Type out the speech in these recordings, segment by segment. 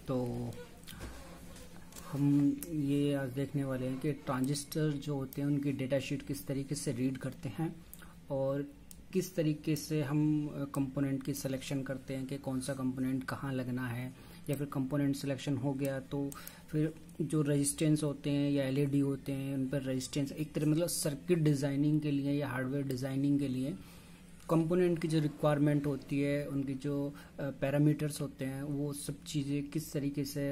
तो हम ये आज देखने वाले हैं कि ट्रांजिस्टर जो होते हैं उनकी डेटा शीट किस तरीके से रीड करते हैं और किस तरीके से हम कंपोनेंट की सिलेक्शन करते हैं कि कौन सा कंपोनेंट कहाँ लगना है, या फिर कंपोनेंट सिलेक्शन हो गया तो फिर जो रेजिस्टेंस होते हैं या एलईडी होते हैं उन पर रेजिस्टेंस, एक तरह मतलब सर्किट डिज़ाइनिंग के लिए या हार्डवेयर डिज़ाइनिंग के लिए कंपोनेंट की जो रिक्वायरमेंट होती है, उनकी जो पैरामीटर्स होते हैं वो सब चीज़ें किस तरीके से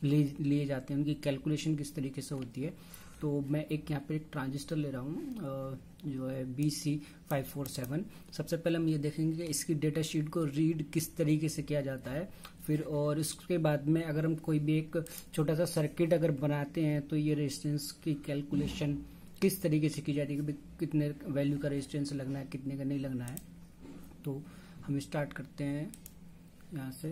लिए जाते हैं, उनकी कैलकुलेशन किस तरीके से होती है। तो मैं यहाँ पे एक ट्रांजिस्टर ले रहा हूँ जो है BC547। सबसे पहले हम ये देखेंगे कि इसकी डेटा शीट को रीड किस तरीके से किया जाता है, फिर और इसके बाद में अगर हम कोई भी एक छोटा सा सर्किट अगर बनाते हैं तो ये रेजिस्टेंस की कैलकुलेशन किस तरीके से की जाती है कि कितने वैल्यू का रेजिस्टेंस लगना है, कितने का नहीं लगना है। तो हम स्टार्ट करते हैं यहाँ से,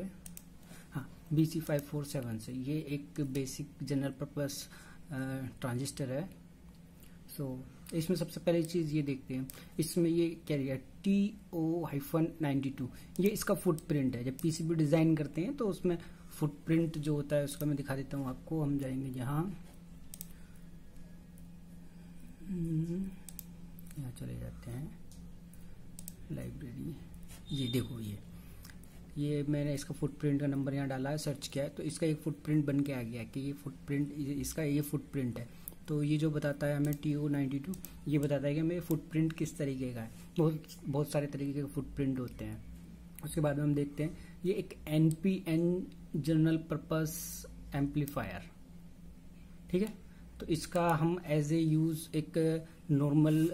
हाँ BC547 से। ये एक बेसिक जनरल पर्पस ट्रांजिस्टर है। इसमें सबसे पहली चीज़ ये देखते हैं, इसमें ये क्या दिया TO-92, ये इसका फुटप्रिंट है। जब पीसीबी डिज़ाइन करते हैं तो उसमें फुटप्रिंट जो होता है उसका मैं दिखा देता हूँ आपको। हम जाएंगे यहाँ चले जाते हैं लाइब्रेरी, ये देखो ये मैंने इसका फुटप्रिंट का नंबर यहाँ डाला है, सर्च किया है तो इसका एक फुटप्रिंट बन के आ गया कि ये फुटप्रिंट, इसका ये फुटप्रिंट है। तो ये जो बताता है हमें TO-92, ये बताता है कि हमें फुटप्रिंट किस तरीके का है। बहुत सारे तरीके के फुटप्रिंट होते हैं। उसके बाद में हम देखते हैं ये एक NPN जनरल पर्पस एम्पलीफायर, ठीक है। तो इसका हम एज ए यूज एक नॉर्मल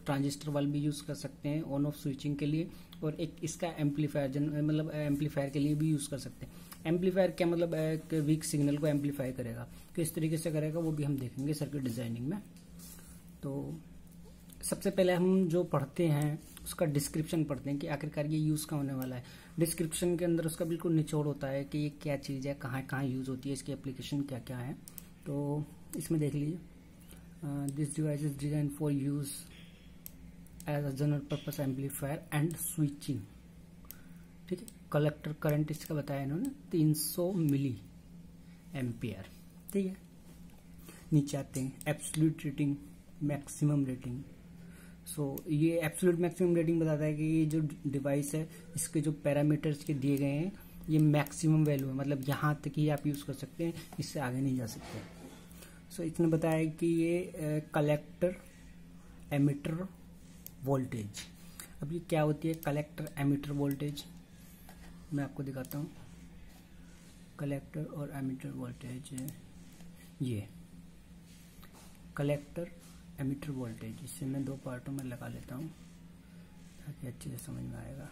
ट्रांजिस्टर वाल भी यूज कर सकते हैं ऑन ऑफ स्विचिंग के लिए, और एक इसका एम्पलीफायर मतलब एम्पलीफायर के लिए भी यूज कर सकते हैं। एम्पलीफायर क्या मतलब एक वीक सिग्नल को एम्पलीफाई करेगा, किस तरीके से करेगा वो भी हम देखेंगे सर्किट डिजाइनिंग में। तो सबसे पहले हम जो पढ़ते हैं उसका डिस्क्रिप्शन पढ़ते हैं कि आखिरकार ये यूज का होने वाला है। डिस्क्रिप्शन के अंदर उसका बिल्कुल निचोड़ होता है कि ये क्या चीज़ है, कहाँ कहाँ यूज होती है, इसकी एप्लीकेशन क्या क्या है। तो इसमें देख लीजिए, this device is design for use as a general purpose amplifier and switching, ठीक है। कलेक्टर करंट इसका बताया इन्होंने 300 मिली एम्पियर, ठीक है। नीचे आते हैं एब्सोल्यूट रेटिंग, मैक्सिमम रेटिंग। ये एब्सोल्यूट मैक्सिमम रेटिंग बताता है कि ये जो डिवाइस है इसके जो पैरामीटर्स के दिए गए हैं ये मैक्सिमम वैल्यू है, मतलब यहाँ तक ही आप यूज कर सकते हैं, इससे आगे नहीं जा सकते। इसने बताया कि ये कलेक्टर एमिटर वोल्टेज। अब ये क्या होती है कलेक्टर एमिटर वोल्टेज, मैं आपको दिखाता हूँ। कलेक्टर और एमिटर वोल्टेज, ये कलेक्टर एमिटर वोल्टेज, इसे मैं दो पार्टों में लगा लेता हूँ ताकि अच्छे से समझ में आएगा।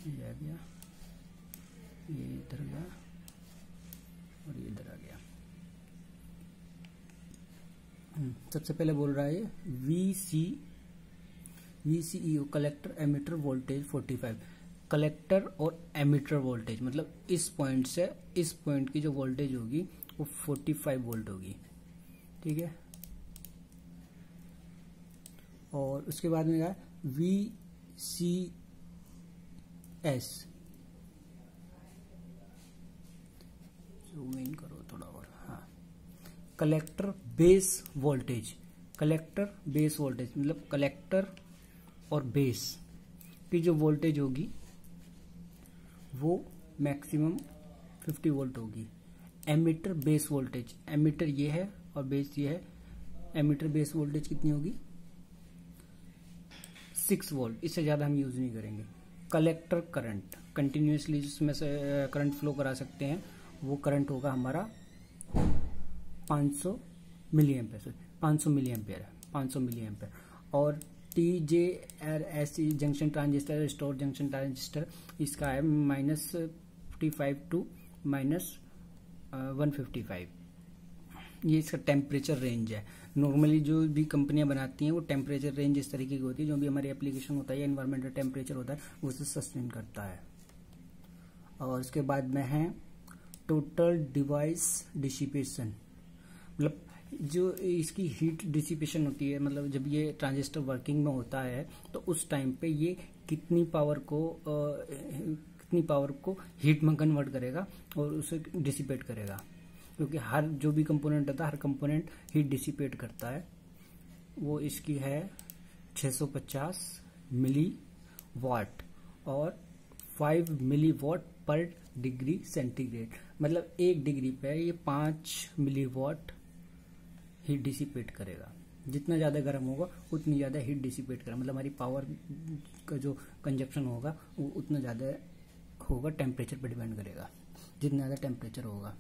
ये आ गया, ये इधर गया और ये इधर आ गया। सबसे पहले बोल रहा है VCEO collector emitter voltage 45। Collector और एमिटर वोल्टेज मतलब इस पॉइंट से इस पॉइंट की जो वोल्टेज होगी वो 45 वोल्ट होगी, ठीक है। और उसके बाद में क्या VCS, जूम इन करो थोड़ा और, हाँ, collector base voltage. Collector base voltage मतलब कलेक्टर और बेस की जो वोल्टेज होगी वो मैक्सिमम 50 वोल्ट होगी। एमिटर बेस वोल्टेज, एमिटर ये है और बेस ये है। एमिटर बेस वोल्टेज कितनी होगी 6 वोल्ट, इससे ज्यादा हम यूज नहीं करेंगे। कलेक्टर करंट, कंटिन्यूसली जिसमें से करंट फ्लो करा सकते हैं, वो करंट होगा हमारा 500 मिली एम्पेयर, 500 मिली एम्पेयर है, 500 मिली एम्पेयर। और TJRS junction transistor, store junction transistor, इसका है -55 टू -155। ये इसका टेम्परेचर रेंज है। नॉर्मली जो भी कंपनियां बनाती हैं वो टेम्परेचर रेंज इस तरीके की होती है, जो भी हमारी एप्लीकेशन होता है या एनवायरमेंटल टेम्परेचर होता है वो उसे सस्टेन करता है। और उसके बाद में है टोटल डिवाइस डिसिपेशन, मतलब जो इसकी हीट डिसिपेशन होती है, मतलब जब ये ट्रांजिस्टर वर्किंग में होता है तो उस टाइम पे ये कितनी पावर को कितनी पावर को हीट में कन्वर्ट करेगा और उसे डिसिपेट करेगा, क्योंकि हर जो भी कंपोनेंट होता है हर कंपोनेंट हीट डिसिपेट करता है। वो इसकी है 650 मिली वाट और 5 मिली वाट पर डिग्री सेंटीग्रेड, मतलब 1 डिग्री पे ये 5 मिली वाट हीट डिसिपेट करेगा। जितना ज़्यादा गर्म होगा उतनी ज़्यादा हीट डिसिपेट करेगा, मतलब हमारी पावर का जो कंजप्शन होगा वो उतना ज़्यादा होगा, टेम्परेचर पर डिपेंड करेगा, जितना ज़्यादा टेम्परेचर होगा।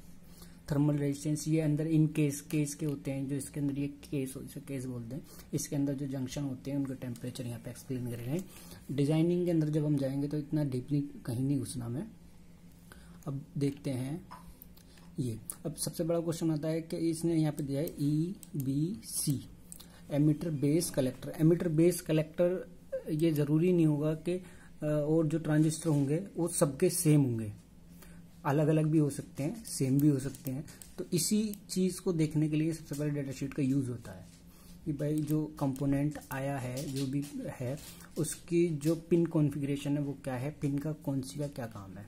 थर्मल रेजिस्टेंस ये अंदर इन केस के होते हैं, जो इसके अंदर ये केस बोलते हैं, इसके अंदर जो जंक्शन होते हैं उनका टेम्परेचर यहाँ पे एक्सप्लेन कर रहे हैं। डिजाइनिंग के अंदर जब हम जाएंगे तो इतना डीपली कहीं नहीं घुसना मैं। अब देखते हैं ये, अब सबसे बड़ा क्वेश्चन आता है कि इसने यहाँ पे दिया है EBC, emitter base collector. Emitter base collector ये जरूरी नहीं होगा कि और जो ट्रांजिस्टर होंगे वो सबके सेम होंगे, अलग अलग भी हो सकते हैं, सेम भी हो सकते हैं। तो इसी चीज को देखने के लिए सबसे पहले डेटा शीट का यूज होता है कि भाई जो कंपोनेंट आया है जो भी है उसकी जो पिन कॉन्फ़िगरेशन है वो क्या है, पिन का कौन सी का क्या काम है।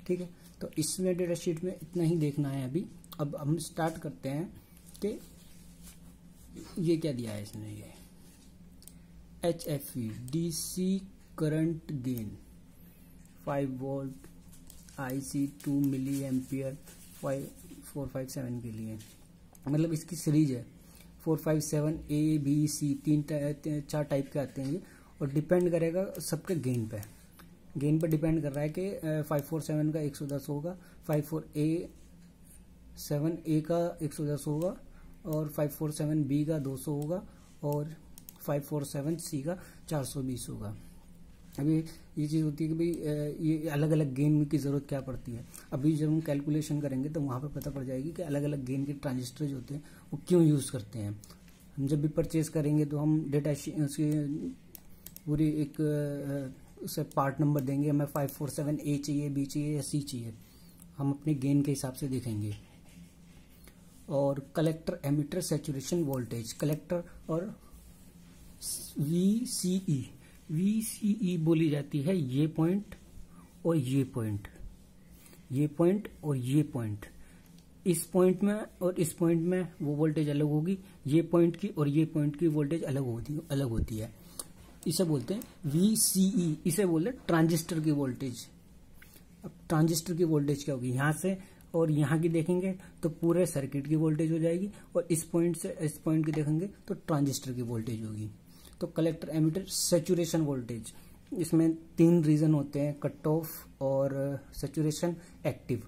ठीक है, तो इसमें डेटा शीट में इतना ही देखना है अभी। अब हम स्टार्ट करते हैं कि ये क्या दिया है इसने, ये HFE DC current gain 5 volt IC 2 milli ampere 457 के लिए, मतलब इसकी सीरीज है 457 A B C 4 टाइप के आते हैं ये, और डिपेंड करेगा सबके गेन पे डिपेंड कर रहा है कि 547 का 110 होगा, 547A का 110 होगा और 547B का 200 होगा और 547C का 420 होगा। अभी ये चीज़ होती है कि भाई ये अलग अलग गेन की ज़रूरत क्या पड़ती है। अभी जब हम कैलकुलेशन करेंगे तो वहाँ पर पता पड़ जाएगी कि अलग अलग गेन के ट्रांजिस्टर जो होते हैं वो क्यों यूज़ करते हैं। हम जब भी परचेज करेंगे तो हम डेटा उसकी पूरी एक उसे पार्ट नंबर देंगे, हमें 547A चाहिए, B चाहिए या C चाहिए, हम अपने गेन के हिसाब से देखेंगे। और collector emitter saturation voltage, collector और VCE बोली जाती है ये पॉइंट और ये पॉइंट, ये पॉइंट और ये पॉइंट। इस पॉइंट में और इस पॉइंट में वो वोल्टेज अलग होगी, ये पॉइंट की और ये पॉइंट की वोल्टेज अलग होती है। इसे बोलते हैं VCE, इसे बोलते हैं ट्रांजिस्टर की वोल्टेज। अब ट्रांजिस्टर की वोल्टेज क्या होगी, यहाँ से और यहाँ की देखेंगे तो पूरे सर्किट की वोल्टेज हो जाएगी, और इस पॉइंट से इस पॉइंट की देखेंगे तो ट्रांजिस्टर की वोल्टेज होगी। तो कलेक्टर एमिटर सैचुरेशन वोल्टेज, इसमें 3 रीजन होते हैं, कट ऑफ और सैचुरेशन, एक्टिव।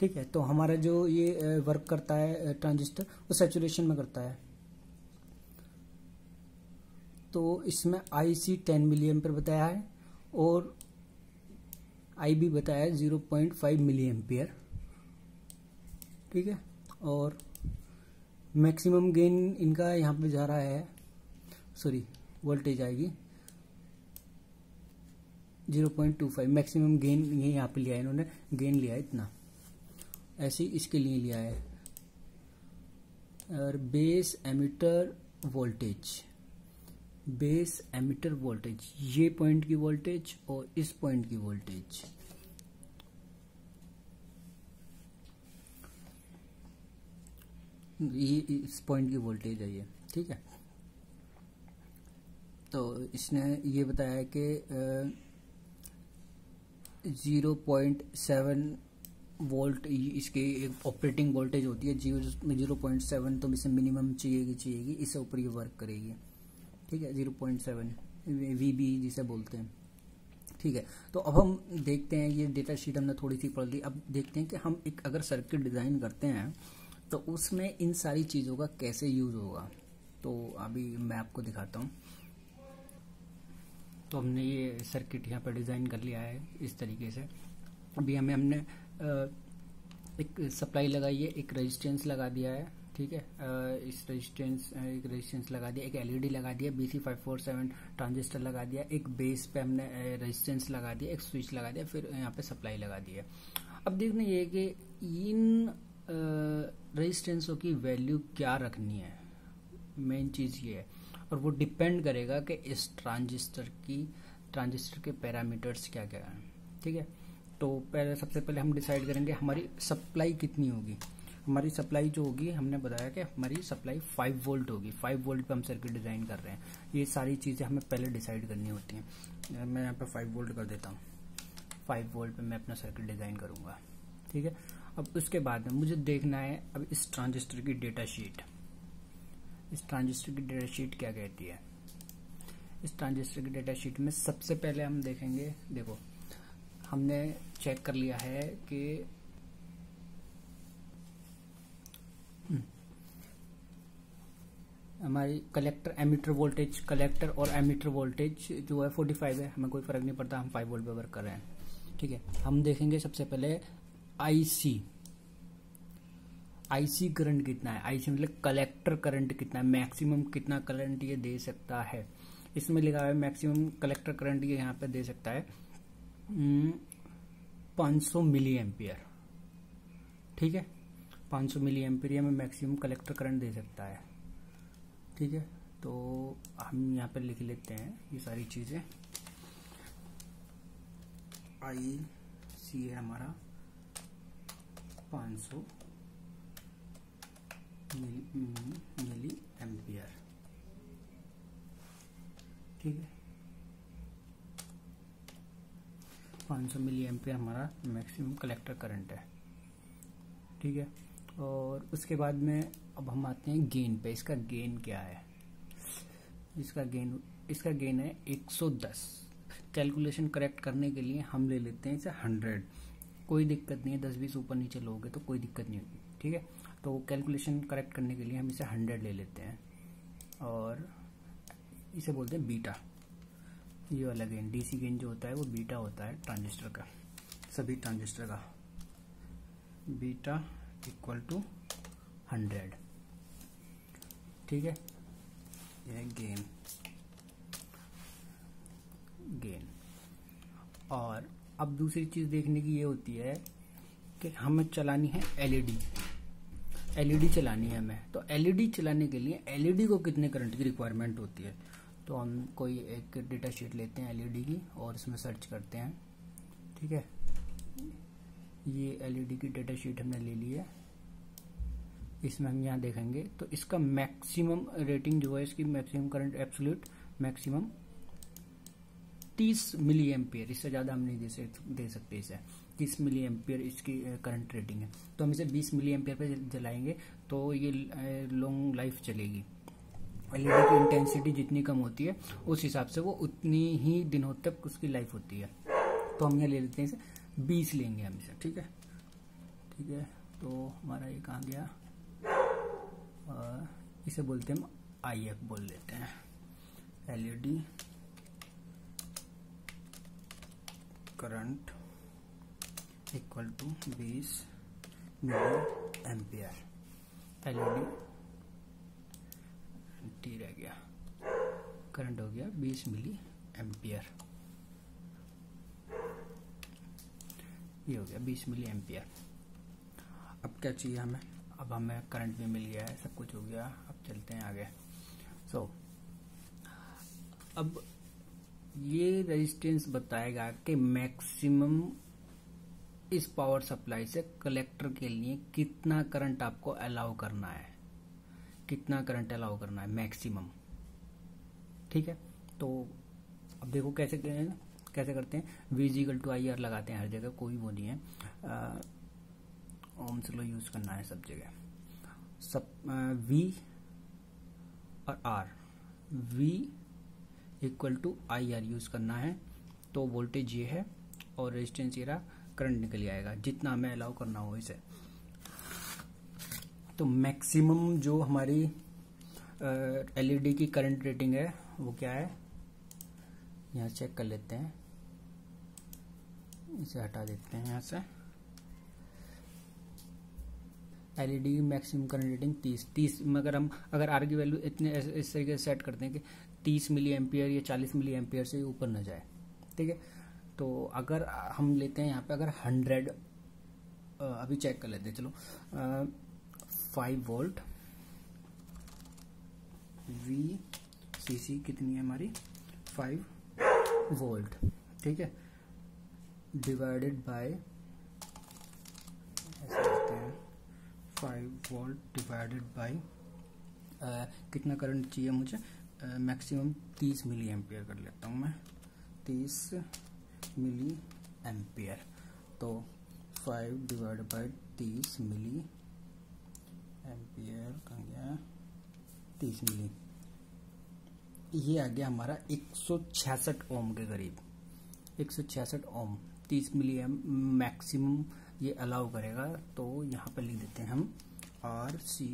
ठीक है, तो हमारा जो ये वर्क करता है ट्रांजिस्टर वो सैचुरेशन में करता है। तो इसमें IC 10 मिली एम्पियर बताया है और IB बताया है 0.5 मिली एम्पियर। ठीक है, और मैक्सिमम गेन इनका यहाँ पे जा रहा है, सॉरी वोल्टेज आएगी 0.25, मैक्सिमम गेन ये यहाँ पे लिया है इन्होंने, गेन लिया है इतना, ऐसे ही इसके लिए लिया है। और base emitter voltage, base emitter voltage, ये पॉइंट की वोल्टेज और इस पॉइंट की वोल्टेज। ये इस पॉइंट की वोल्टेज है ये। ठीक है, तो इसने ये बताया है कि 0.7 वोल्ट इसके एक ऑपरेटिंग वोल्टेज होती है, 0.7 तो इसे मिनिमम चाहिएगी, इससे ऊपर ये वर्क करेगी। ठीक है, 0.7 VB जिसे बोलते हैं। ठीक है, तो अब हम देखते हैं, ये डेटा शीट हमने थोड़ी सी पढ़ ली, अब देखते हैं कि हम एक अगर सर्किट डिज़ाइन करते हैं तो उसमें इन सारी चीज़ों का कैसे यूज़ होगा। तो अभी मैं आपको दिखाता हूँ। तो हमने ये सर्किट यहाँ पर डिज़ाइन कर लिया है इस तरीके से। अभी हमने एक सप्लाई लगाई है, एक रेजिस्टेंस लगा दिया है। ठीक है, इस एक रेजिस्टेंस लगा दिया, एक LED लगा दिया, BC547 ट्रांजिस्टर लगा दिया, एक बेस पे हमने रेजिस्टेंस लगा दिया, एक स्विच लगा दिया, फिर यहाँ पे सप्लाई लगा दिया। अब देखना ये कि इन रेजिस्टेंसों की वैल्यू क्या रखनी है, मेन चीज़ ये है, और वो डिपेंड करेगा कि इस ट्रांजिस्टर के पैरामीटर्स क्या क्या हैं। ठीक है। तो पहले सबसे पहले हम डिसाइड करेंगे हमारी सप्लाई कितनी होगी। हमारी सप्लाई जो होगी, हमने बताया कि हमारी सप्लाई 5 वोल्ट होगी। 5 वोल्ट पे हम सर्किट डिज़ाइन कर रहे हैं। ये सारी चीज़ें हमें पहले डिसाइड करनी होती हैं। मैं यहाँ पे 5 वोल्ट कर देता हूँ। 5 वोल्ट पे मैं अपना सर्किट डिज़ाइन करूँगा, ठीक है। अब उसके बाद में मुझे देखना है अब इस ट्रांजिस्टर की डेटा शीट। इस ट्रांजिस्टर की डेटा शीट क्या कहती है? इस ट्रांजिस्टर की डेटा शीट में सबसे पहले हम देखेंगे, देखो हमने चेक कर लिया है कि हमारी कलेक्टर एमीटर वोल्टेज, कलेक्टर और एमीटर वोल्टेज जो है 45 है। हमें कोई फर्क नहीं पड़ता, हम 5 वोल्ट पे वर्क कर रहे हैं, ठीक है। हम देखेंगे सबसे पहले आईसी करंट कितना है। आईसी मतलब कलेक्टर करंट कितना है, मैक्सिमम कितना करंट ये दे सकता है। इसमें लिखा है मैक्सिमम कलेक्टर करंट ये यहाँ पे दे सकता है 500 मिली एम्पियर, ठीक है। 500 मिली एम्पियर ये में मैक्सिमम कलेक्टर करंट दे सकता है, ठीक है। तो हम यहाँ पे लिख लेते हैं ये सारी चीजें। आईसी है हमारा 500 मिली एम्पियर, ठीक है। 500 मिली एम्पियर हमारा मैक्सिमम कलेक्टर करंट है, ठीक है। और उसके बाद में अब हम आते हैं गेन पे। इसका गेन क्या है? इसका गेन है 110। कैलकुलेशन करेक्ट करने के लिए हम ले लेते हैं इसे 100। कोई दिक्कत नहीं है, 10-20 ऊपर नीचे लोगे तो कोई दिक्कत नहीं होगी, ठीक है। तो कैलकुलेशन करेक्ट करने के लिए हम इसे 100 ले लेते हैं और इसे बोलते हैं बीटा। ये वाला गेन, डीसी गेन जो होता है वो बीटा होता है ट्रांजिस्टर का, सभी ट्रांजिस्टर का। बीटा इक्वल टू 100, ठीक है। यह गेन। और अब दूसरी चीज देखने की ये होती है कि हमें चलानी है एलईडी चलानी है हमें। तो एलईडी चलाने के लिए एलईडी को कितने करंट की रिक्वायरमेंट होती है? तो हम कोई एक डेटा शीट लेते हैं एलईडी की और इसमें सर्च करते हैं, ठीक है। ये एलईडी की डेटा शीट हमने ले ली है। इसमें हम यहाँ देखेंगे तो इसका मैक्सिमम रेटिंग जो है, इसकी maximum current absolute maximum 30 milli ampere, इससे ज़्यादा हम नहीं दे सकते इसे। 30 मिली एम्पियर इसकी करंट रेटिंग है। तो हम इसे 20 मिली एम्पियर पे जलाएंगे तो ये लॉन्ग लाइफ चलेगी। एलईडी की इंटेंसिटी जितनी कम होती है उस हिसाब से वो उतनी ही दिनों तक उसकी लाइफ होती है। तो हम यहाँ ले लेते हैं इसे 20 लेंगे हम इसे, ठीक है। तो हमारा ये कहाँ गया? इसे बोलते हैं हम IF बोल लेते हैं। LED current equal to 20 milli ampere. LED टी रह गया, करंट हो गया 20 मिली एम्पियर। ये हो गया 20 मिली एम्पियर। अब क्या चाहिए हमें? अब हमें करंट भी मिल गया है, सब कुछ हो गया। अब चलते हैं आगे। अब ये रेजिस्टेंस बताएगा कि मैक्सिमम इस पावर सप्लाई से कलेक्टर के लिए कितना करंट आपको अलाउ करना है, कितना करंट अलाउ करना है मैक्सिमम, ठीक है। तो अब देखो कैसे करते हैं। V=IR लगाते हैं हर जगह, कोई वो नहीं है। ओम्स लॉ यूज करना है सब जगह। V और R, V=IR यूज करना है। तो वोल्टेज ये है और रेजिस्टेंस ये रहा, करंट निकल जाएगा जितना हमें अलाउ करना हो इसे। तो मैक्सिमम जो हमारी एलईडी की करंट रेटिंग है वो क्या है, यहाँ चेक कर लेते हैं। इसे हटा देते हैं यहाँ से। एलईडी की मैक्सिमम करंट रेटिंग 30 मगर हम अगर आर की वैल्यू इतने इस तरीके से सेट करते हैं कि 30 मिली एम्पियर या 40 मिली एम्पियर से ऊपर न जाए, ठीक है। तो अगर हम लेते हैं यहाँ पे अगर 100, अभी चेक कर लेते हैं चलो। 5 वोल्ट VCC कितनी है हमारी? 5 वोल्ट, ठीक है। डिवाइडेड बाय, ऐसे करते हैं 5 वोल्ट डिवाइडेड बाय कितना करंट चाहिए मुझे, मैक्सिमम 30 मिली एम्पियर कर लेता हूँ मैं, 30 मिली एम्पियर। तो 5 डिवाइड बाय 30 मिली एम्पियर कहाँ गया, 30 मिली, ये आ गया हमारा 166 ओम के करीब, 166 ओम। 30 मिली एम मैक्सिमम ये अलाउ करेगा। तो यहाँ पर लिख देते हैं हम RC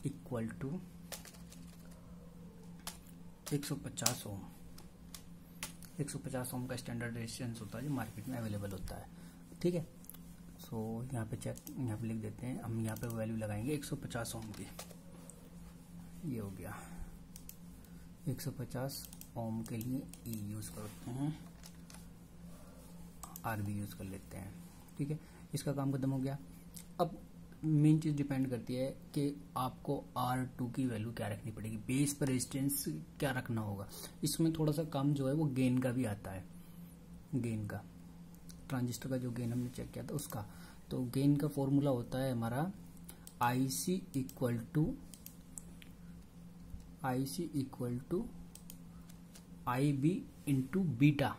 इक्वल टू 150 ओम। 150 ओम का स्टैंडर्ड रेजिस्टेंस होता है जो मार्केट में अवेलेबल होता है, ठीक है। सो यहाँ पे यहाँ पे लिख देते हैं हम, यहाँ पे वैल्यू लगाएंगे 150 ओम की, ये हो गया 150 ओम के लिए E यूज करते हैं, RB यूज कर लेते हैं, ठीक है। इसका काम खत्म हो गया। अब मेन चीज डिपेंड करती है कि आपको R2 की वैल्यू क्या रखनी पड़ेगी, बेस पर रेजिस्टेंस क्या रखना होगा। इसमें थोड़ा सा कम जो है वो गेन का भी आता है, गेन का, ट्रांजिस्टर का जो गेन हमने चेक किया था उसका। तो गेन का फॉर्मूला होता है हमारा IC equal to IB into beta,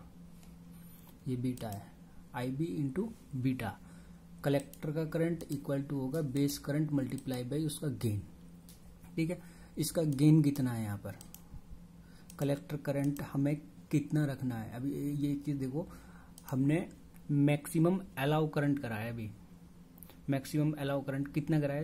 ये बीटा है, IB इंटू बीटा। कलेक्टर का करंट इक्वल टू होगा बेस करंट मल्टीप्लाई बाई उसका गेन, ठीक है। इसका गेन कितना है, यहाँ पर कलेक्टर करंट हमें कितना रखना है। अभी ये चीज देखो, हमने मैक्सिमम अलाउ करंट कराया, अभी मैक्सिमम अलाउ करंट कितना कराया,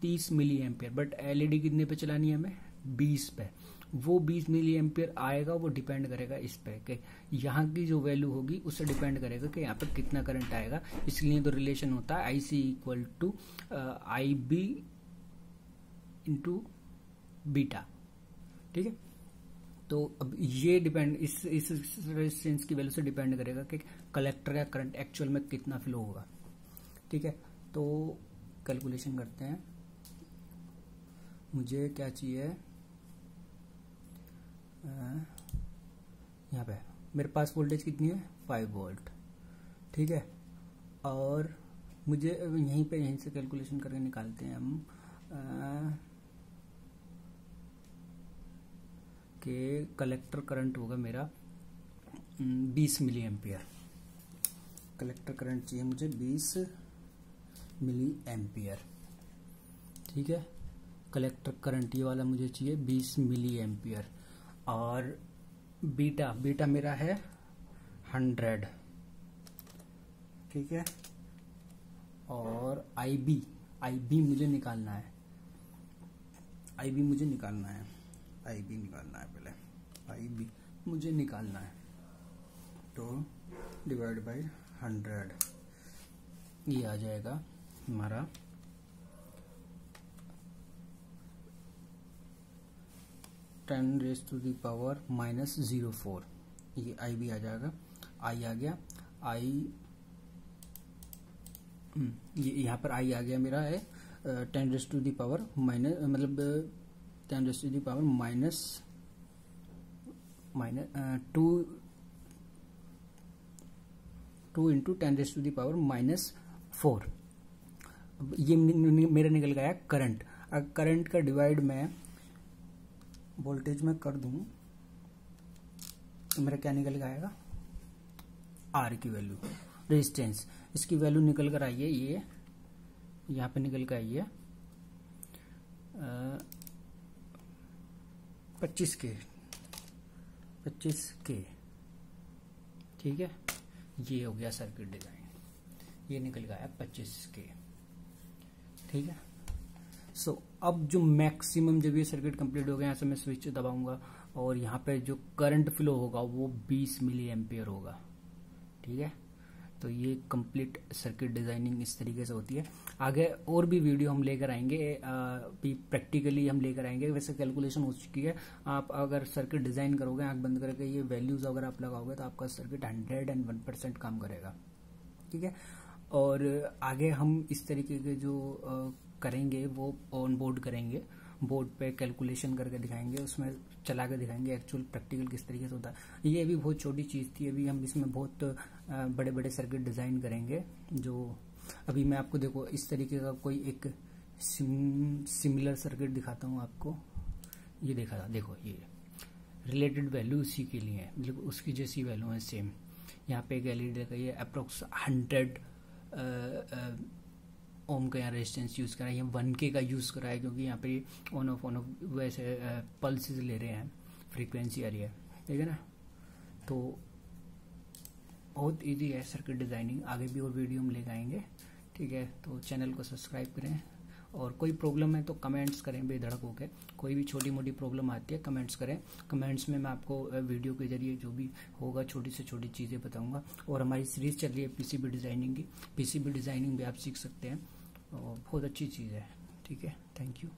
30 मिली एम्पियर, बट LED कितने पे चलानी है हमें, 20 पे। वो 20 मिली एम्पियर आएगा, वो डिपेंड करेगा इस पे कि यहाँ की जो वैल्यू होगी उससे डिपेंड करेगा कि यहाँ पर कितना करंट आएगा। इसलिए तो रिलेशन होता है IC equal to IB into beta, ठीक है। तो अब ये डिपेंड इस रेजिस्टेंस की वैल्यू से डिपेंड करेगा कि कलेक्टर का करंट एक्चुअल में कितना फ्लो होगा, ठीक है। तो कैलकुलेशन करते हैं, मुझे क्या चाहिए, यहाँ पे मेरे पास वोल्टेज कितनी है, 5 वोल्ट, ठीक है। और मुझे यहीं से कैलकुलेशन करके निकालते हैं हम कि कलेक्टर करंट होगा मेरा 20 मिली एम्पियर। कलेक्टर करंट चाहिए मुझे 20 मिली एम्पियर, ठीक है। कलेक्टर करंट ये वाला मुझे चाहिए 20 मिली एम्पियर। और बीटा मेरा है 100, ठीक है। और IB मुझे निकालना है, IB निकालना है पहले, IB मुझे निकालना है। तो डिवाइड बाय 100, ये आ जाएगा हमारा 10⁻⁻⁴, ये IB आ जाएगा, I आ गया, ये यहाँ पर I आ गया मेरा है 10⁻⁻, मतलब 10⁻⁻⁻, 2 इंटू 10⁻⁻⁴। ये मेरा निकल गया करंट। अगर करंट का डिवाइड मैं वोल्टेज में कर दूं तो मेरा क्या निकल आएगा, R की वैल्यू, रेजिस्टेंस, इसकी वैल्यू निकल कर आई है, ये यहाँ पे निकल कर आई है 25K, ठीक है। ये हो गया सर्किट डिजाइन, ये निकल गया 25K, ठीक है। सो अब जो मैक्सिमम, जब ये सर्किट कंप्लीट हो गया, यहाँ से मैं स्विच दबाऊंगा और यहाँ पे जो करंट फ्लो होगा वो 20 मिली एम्पियर होगा, ठीक है। तो ये कंप्लीट सर्किट डिजाइनिंग इस तरीके से होती है। आगे और भी वीडियो हम लेकर आएंगे, प्रैक्टिकली हम लेकर आएंगे। वैसे कैलकुलेशन हो चुकी है, आप अगर सर्किट डिजाइन करोगे आंख बंद करके, ये वैल्यूज अगर आप लगाओगे तो आपका सर्किट 101% काम करेगा, ठीक है। और आगे हम इस तरीके के जो करेंगे वो ऑन बोर्ड करेंगे, बोर्ड पे कैलकुलेशन करके दिखाएंगे, उसमें चला के दिखाएंगे एक्चुअल प्रैक्टिकल किस तरीके से होता है। ये भी बहुत छोटी चीज़ थी, अभी हम इसमें बहुत बड़े बड़े सर्किट डिज़ाइन करेंगे। जो अभी मैं आपको देखो इस तरीके का कोई एक सिमिलर सर्किट दिखाता हूँ आपको। ये देखो ये रिलेटेड वैल्यू उसी के लिए है, मतलब उसकी जैसी वैल्यू है सेम। यहाँ पे एक एलईडी का ये अप्रोक्स 100 ओम का यहाँ रेजिस्टेंस यूज़ करा है, यहाँ 1K का यूज़ करा है, क्योंकि यहाँ पे ऑन ऑफ वैसे पल्सेस ले रहे हैं, फ्रीक्वेंसी आ रही है, ठीक है ना। तो बहुत इजी है सर्किट डिज़ाइनिंग, आगे भी और वीडियो हम लेकर आएंगे, ठीक है। तो चैनल को सब्सक्राइब करें, और कोई प्रॉब्लम है तो कमेंट्स करें बेधड़क होकर। कोई भी छोटी मोटी प्रॉब्लम आती है कमेंट्स करें, कमेंट्स में मैं आपको वीडियो के जरिए जो भी होगा छोटी से छोटी चीज़ें बताऊंगा। और हमारी सीरीज़ चल रही है पीसीबी डिज़ाइनिंग की, पीसीबी डिज़ाइनिंग भी आप सीख सकते हैं और बहुत अच्छी चीज़ है, ठीक है। Thank you.